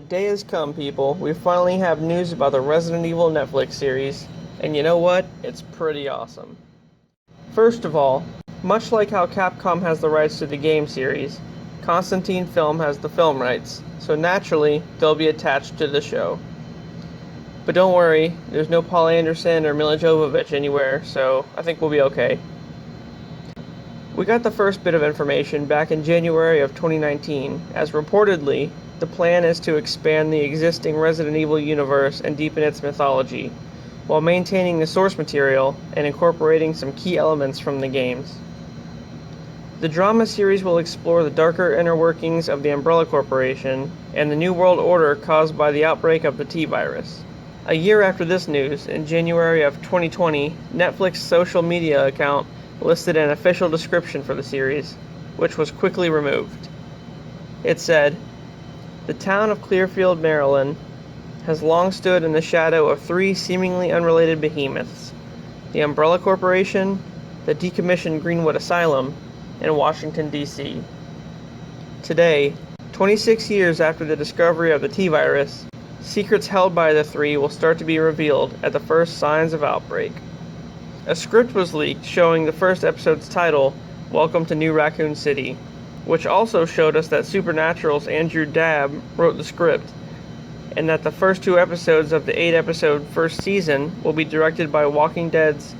day has come, people. We finally have news about the Resident Evil Netflix series, and you know what? It's pretty awesome. First of all, much like how Capcom has the rights to the game series, Constantine Film has the film rights, so naturally, they'll be attached to the show. But don't worry, there's no Paul Anderson or Mila Jovovich anywhere, so I think we'll be okay. We got the first bit of information back in January of 2019, as reportedly, the plan is to expand the existing Resident Evil universe and deepen its mythology, while maintaining the source material and incorporating some key elements from the games. The drama series will explore the darker inner workings of the Umbrella Corporation and the New World Order caused by the outbreak of the T-Virus. A year after this news, in January of 2020, Netflix's social media account listed an official description for the series, which was quickly removed. It said, "The town of Clearfield, Maryland, has long stood in the shadow of three seemingly unrelated behemoths: the Umbrella Corporation, the decommissioned Greenwood Asylum, and Washington, D.C. Today, 26 years after the discovery of the T-Virus, secrets held by the three will start to be revealed at the first signs of outbreak." A script was leaked showing the first episode's title, Welcome to New Raccoon City, which also showed us that Supernatural's Andrew Dabb wrote the script, and that the first two episodes of the 8-episode first season will be directed by Walking Dead's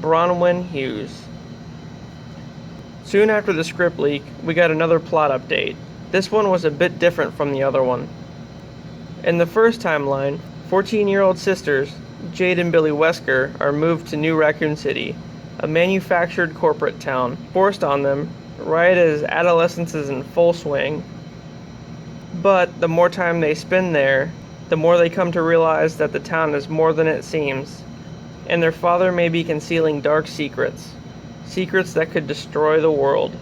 Bronwyn Hughes. Soon after the script leak, we got another plot update. This one was a bit different from the other one. In the first timeline, 14-year-old sisters, Jade and Billy Wesker, are moved to New Raccoon City, a manufactured corporate town, forced on them right as adolescence is in full swing. But the more time they spend there, the more they come to realize that the town is more than it seems, and their father may be concealing dark secrets that could destroy the world.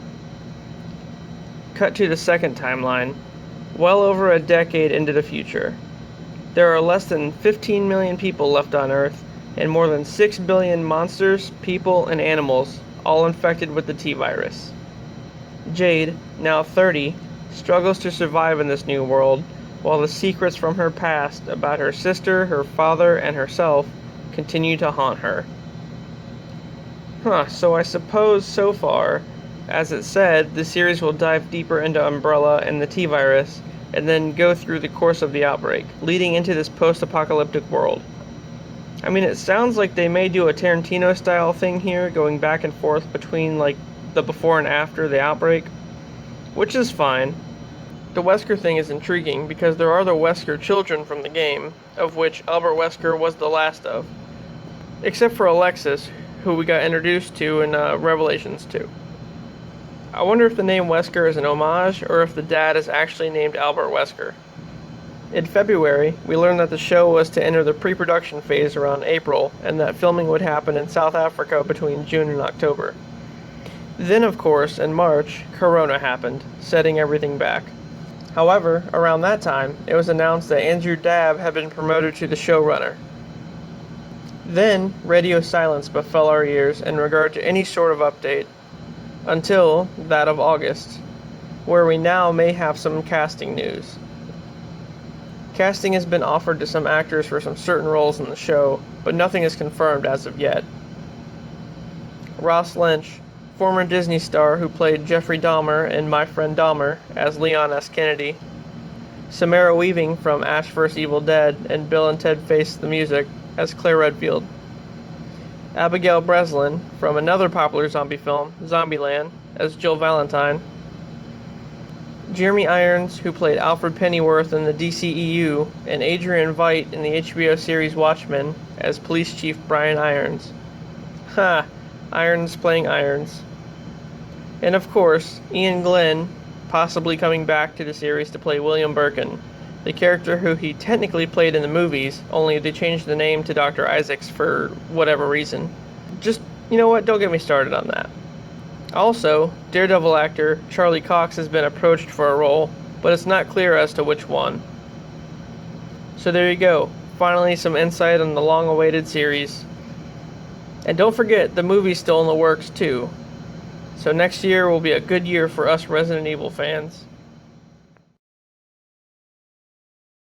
Cut to the second timeline, well over a decade into the future. There are less than 15 million people left on Earth, and more than 6 billion monsters, people, and animals, all infected with the T-Virus. Jade, now 30, struggles to survive in this new world, while the secrets from her past about her sister, her father, and herself continue to haunt her. So I suppose so far, as it said, the series will dive deeper into Umbrella and the T-Virus, and then go through the course of the outbreak, leading into this post-apocalyptic world. I mean, it sounds like they may do a Tarantino-style thing here, going back and forth between, like, the before and after the outbreak, which is fine. The Wesker thing is intriguing because there are the Wesker children from the game, of which Albert Wesker was the last of, except for Alexis, who we got introduced to in Revelations 2. I wonder if the name Wesker is an homage, or if the dad is actually named Albert Wesker. In February, we learned that the show was to enter the pre-production phase around April, and that filming would happen in South Africa between June and October. Then, of course, in March, Corona happened, setting everything back. However, around that time, it was announced that Andrew Dabb had been promoted to the showrunner. Then, radio silence befell our ears in regard to any sort of update, until that of August, where we now may have some casting news. Casting has been offered to some actors for some certain roles in the show, but nothing is confirmed as of yet. Ross Lynch, former Disney star who played Jeffrey Dahmer in My Friend Dahmer as Leon S. Kennedy, Samara Weaving from Ash vs. Evil Dead and Bill and Ted Face the Music as Claire Redfield, Abigail Breslin from another popular zombie film, Zombieland, as Jill Valentine, Jeremy Irons, who played Alfred Pennyworth in the DCEU, and Adrian Veidt in the HBO series Watchmen as Police Chief Brian Irons. Irons playing Irons. And of course, Ian Glenn, possibly coming back to the series to play William Birkin, the character who he technically played in the movies, only they changed the name to Dr. Isaacs for whatever reason. Just, you know what, don't get me started on that. Also, Daredevil actor Charlie Cox has been approached for a role, but it's not clear as to which one. So there you go, finally some insight on the long-awaited series. And don't forget, the movie's still in the works too. So next year will be a good year for us Resident Evil fans.